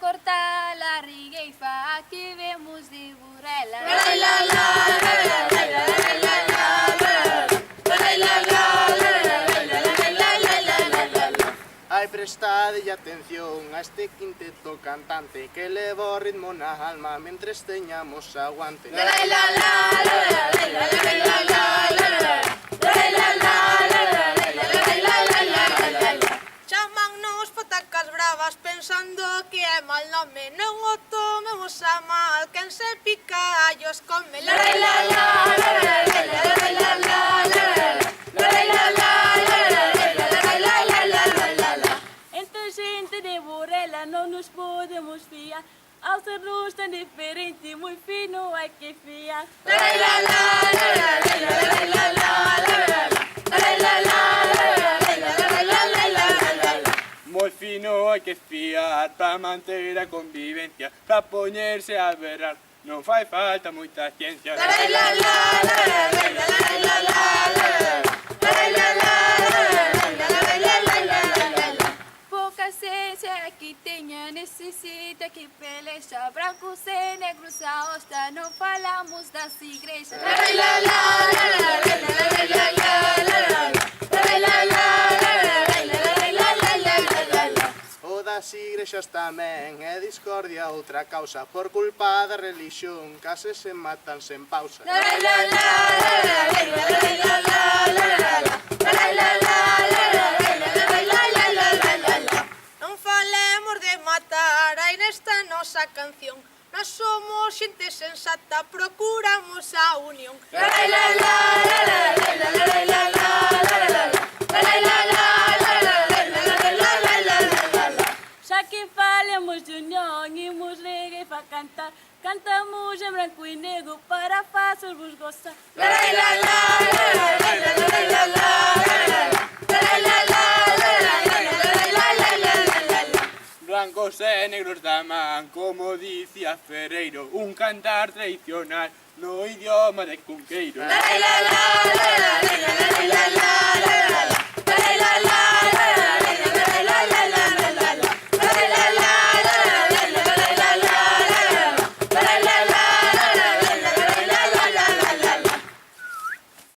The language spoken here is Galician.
cortar la rigueifa, aquí vemos de burela. Ai, prestade atención a este quinteto cantante que leva o ritmo na alma mentres teñamos aguante. Chamannos patacas bravas pensando que é mal nome. Non o tomemos a mal, quen se pica allos come. Entre xente de Burela non nos podemos fiar. Ao sernos tan diferente, moi fino hai que fiar. Moi fino hai que fiar para manter a convivencia, para poñerse a berrar, non fai falta moita ciencia. Pouca ciencia aquí teña, necesita que pelexa. Brancos e negros a hosta, non falamos das igrexas. O das igrexas tamén é discordia outra causa. Por culpa da religión case se matan sen pausa. Non falemos de matar, hai nesta nosa canción. Nós somos xente sensata, procuramos a unión. Xa que falemos de unión, imos reggae pa cantar. Cantamos en branco e negro para facervos gozar. Blancos e negros da man, como dicía Ferreiro, un cantar tradicional no idioma de Cunqueiro.